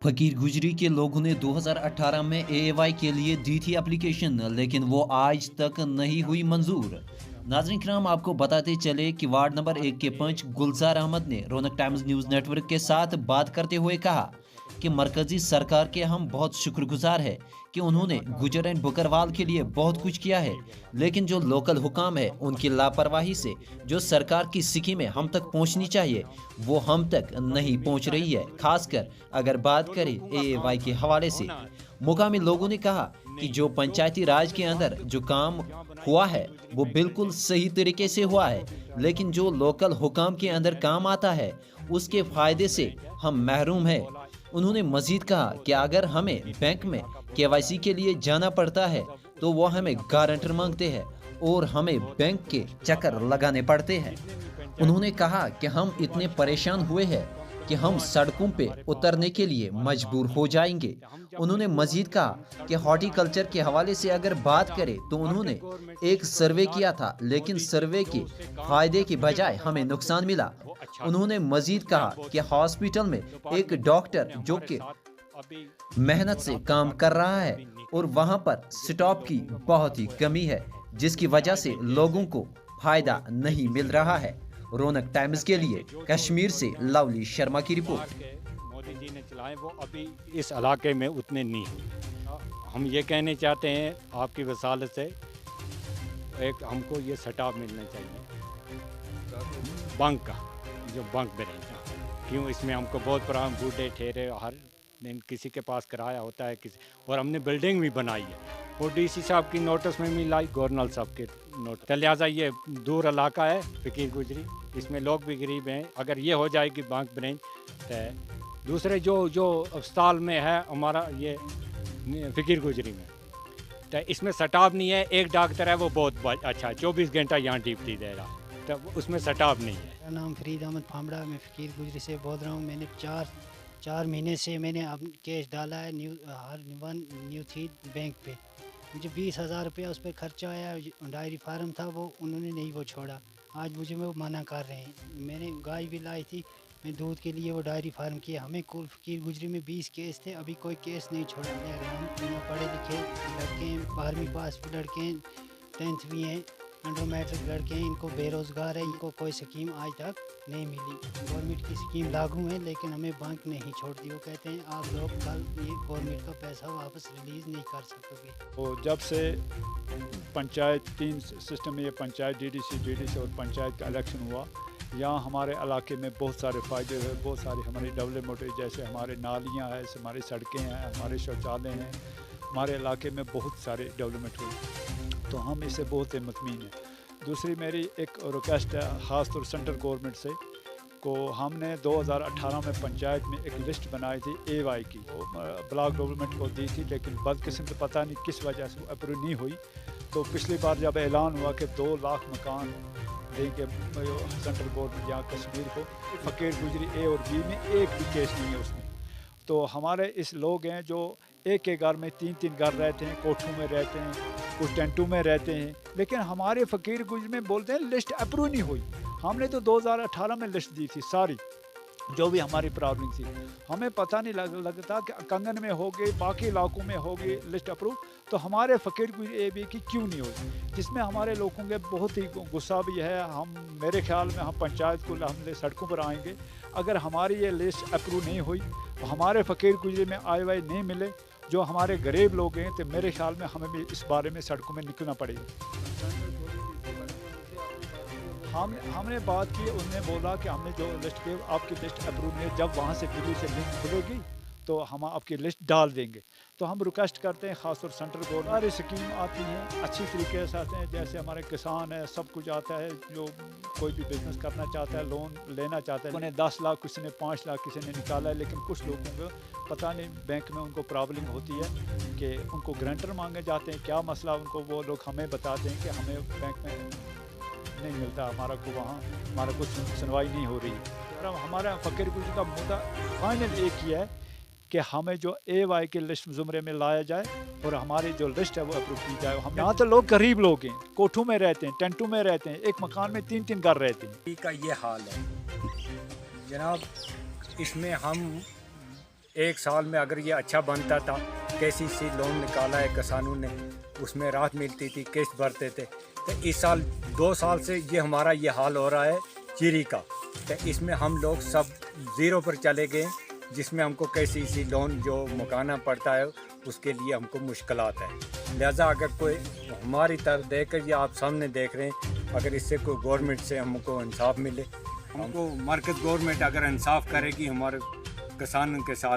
फकीर गुजरी के लोगों ने 2018 में एएवाई के लिए दी थी एप्लीकेशन, लेकिन वो आज तक नहीं हुई मंजूर। नाज़रीन किराम, आपको बताते चले कि वार्ड नंबर 1 के पंच गुलजार अहमद ने रौनक टाइम्स न्यूज़ नेटवर्क के साथ बात करते हुए कहा कि मरकजी सरकार के हम बहुत शुक्रगुजार हैं कि उन्होंने गुजर एंड बकरवाल के लिए बहुत कुछ किया है, लेकिन जो लोकल हुकाम है उनकी लापरवाही से जो सरकार की स्कीमें हम तक पहुंचनी चाहिए वो हम तक नहीं पहुंच रही है। खासकर अगर बात करें एएवाई के हवाले से, मुकामी लोगों ने कहा कि जो पंचायती राज के अंदर जो काम हुआ है वो बिल्कुल सही तरीके से हुआ है, लेकिन जो लोकल हुकाम के अंदर काम आता है उसके फायदे से हम महरूम हैं। उन्होंने मजीद कहा कि अगर हमें बैंक में केवाईसी के लिए जाना पड़ता है तो वो हमें गारंटर मांगते हैं और हमें बैंक के चक्कर लगाने पड़ते हैं। उन्होंने कहा कि हम इतने परेशान हुए हैं कि हम सड़कों पे उतरने के लिए मजबूर हो जाएंगे। उन्होंने मजीद कहा कि हॉर्टिकल्चर के हवाले से अगर बात करें तो उन्होंने एक सर्वे किया था, लेकिन सर्वे के फायदे की बजाय हमें नुकसान मिला। उन्होंने मजीद कहा कि हॉस्पिटल में एक डॉक्टर जो कि मेहनत से काम कर रहा है और वहां पर स्टॉप की बहुत ही कमी है, जिसकी वजह से लोगों को फायदा नहीं मिल रहा है। रौनक टाइम्स के लिए कश्मीर से लवली शर्मा की रिपोर्ट। मोदी जी ने चलाए वो अभी इस इलाके में उतने नहीं हैं। हम ये कहने चाहते हैं आपकी वसालत से, एक हमको ये सटाव मिलना चाहिए बैंक का, जो बैंक में रहेगा। क्यों इसमें हमको बहुत पुराने बूढ़े ठहरे हर दिन किसी के पास किराया होता है किसी, और हमने बिल्डिंग भी बनाई है वो डीसी साहब की नोटिस में भी लाई, गवर्नर साहब के नोटिस। तो लिहाजा ये दूर इलाका है फकीर गुजरी, इसमें लोग भी गरीब हैं। अगर ये हो जाएगी बैंक ब्रांच तो दूसरे जो अस्पताल में है हमारा ये फकीर गुजरी में, तो इसमें सटाव नहीं है। एक डॉक्टर है वो बहुत अच्छा 24 घंटा यहाँ ड्यूटी दे रहा, तो उसमें सटाव नहीं है। मेरा नाम फरीद अहमद फामड़ा, मैं फ़कीर गुजरी से बोल रहा हूँ। मैंने चार महीने से मैंने अब कैश डाला है न्यू थी बैंक पे। मुझे 20,000 रुपया उस पर खर्चा आया। डायरी फार्म था वो उन्होंने नहीं वो छोड़ा। आज मुझे वो मना कर रहे हैं। मैंने गाय भी लाई थी, मैं दूध के लिए वो डायरी फार्म किया। हमें कुल फ़कीर गुजरी में 20 केस थे, अभी कोई केस नहीं छोड़ा गया। हम पढ़े लिखे लड़के हैं, 12वीं पास भी लड़के हैं, 10th भी हैं, अंडर मैट्रिक लड़के हैं। इनको बेरोज़गार है, इनको कोई स्कीम आज तक नहीं मिली। गवर्नमेंट की स्कीम लागू है लेकिन हमें बैंक नहीं छोड़ती। वो कहते हैं आप लोग कल ये गवर्नमेंट का पैसा वापस रिलीज़ नहीं कर सकोगे। तो जब से पंचायत 3 सिस्टम में ये पंचायत डीडीसी और पंचायत का इलेक्शन हुआ, यहाँ हमारे इलाके में बहुत सारे फ़ायदे हुए, बहुत सारी हमारी डेवलपमेंट हुई। जैसे हमारे नालियाँ हैं, हमारी सड़कें हैं, हमारे शौचालय हैं, हमारे इलाके में बहुत सारे डेवलपमेंट हुई, तो हम इससे बहुत मुतमीन हैं। दूसरी मेरी एक रिक्वेस्ट है ख़ास तौर सेंट्रल गवर्नमेंट से को, हमने 2018 में पंचायत में एक लिस्ट बनाई थी एवाई की, वो ब्लॉक डेवलपमेंट को दी थी, लेकिन बदकिस्मत पता नहीं किस वजह से अप्रूव नहीं हुई। तो पिछली बार जब ऐलान हुआ कि 2 लाख मकान देंगे सेंट्रल गवर्नमेंट यहाँ कश्मीर को, फकीर गुजरी ए और बी में एक भी केस नहीं है उसमें। तो हमारे इस लोग हैं जो एक घर में 3 घर रहते हैं, कोठों में रहते हैं, कुछ टेंटों में रहते हैं, लेकिन हमारे फ़कीर गुजरी में बोलते हैं लिस्ट अप्रूव नहीं हुई। हमने तो 2018 में लिस्ट दी थी सारी, जो भी हमारी प्रॉब्लम थी। हमें पता नहीं लगता कि कंगन में हो गई, बाकी इलाकों में हो गई लिस्ट अप्रूव, तो हमारे फ़कीर गुजरी ए बी की क्यों नहीं हुई, जिसमें हमारे लोगों के बहुत ही गुस्सा भी है। हम मेरे ख्याल में हम पंचायत को हम सड़कों पर आएंगे अगर हमारी ये लिस्ट अप्रूव नहीं हुई, तो हमारे फ़कीर गुजरी में आय वाई नहीं मिले, जो हमारे गरीब लोग हैं, तो मेरे ख्याल में हमें भी इस बारे में सड़कों में निकलना पड़ेगा। हमने बात की, उन्होंने बोला कि हमने जो लिस्ट की आपकी लिस्ट अप्रूव है, जब वहाँ से दिल्ली से लिंक खुलेगी तो हम आपकी लिस्ट डाल देंगे। तो हम रिक्वेस्ट करते हैं ख़ासतौर सेंट्रल गवर्नमेंट, सारी स्कीम आती हैं अच्छी तरीके से आते हैं। जैसे हमारे किसान है, सब कुछ आता है, जो कोई भी बिज़नेस करना चाहता है, लोन लेना चाहता है, उन्हें 10 लाख, किसी ने 5 लाख, किसी ने निकाला है। लेकिन कुछ लोगों को पता नहीं बैंक में उनको प्रॉब्लम होती है कि उनको गारंटर मांगे जाते हैं, क्या मसला उनको, वो लोग हमें बताते हैं कि हमें बैंक में नहीं मिलता, हमारा को वहाँ हमारा कुछ सुनवाई नहीं हो रही। हमारा फ़कीर गुजरी का मुद्दा फाइनल एक ही है कि हमें जो एवाई के लिस्ट ज़ुमरे में लाया जाए और हमारी जो लिस्ट है वो अप्रूव की जाए। हम यहाँ तो लोग गरीब लोग हैं, कोठों में रहते हैं, टेंटों में रहते हैं, एक मकान में 3 घर रहते हैं। का ये हाल है जनाब। इसमें हम एक साल में अगर ये अच्छा बनता था, KCC लोन निकाला है किसानों ने, उसमें राहत मिलती थी, किस्त भरते थे। तो इस साल 2 साल से ये हमारा ये हाल हो रहा है चीरी का। तो इसमें हम लोग सब ज़ीरो पर चले गए, जिसमें हमको KCC लोन जो मुकाना पड़ता है उसके लिए हमको मुश्किलात है। लिहाजा अगर कोई हमारी तरफ देकर, या आप सामने देख रहे हैं, अगर इससे कोई गवर्नमेंट से हमको इंसाफ मिले, हमको मरकज़ गवर्नमेंट अगर इंसाफ करेगी हमारे किसानों के साथ।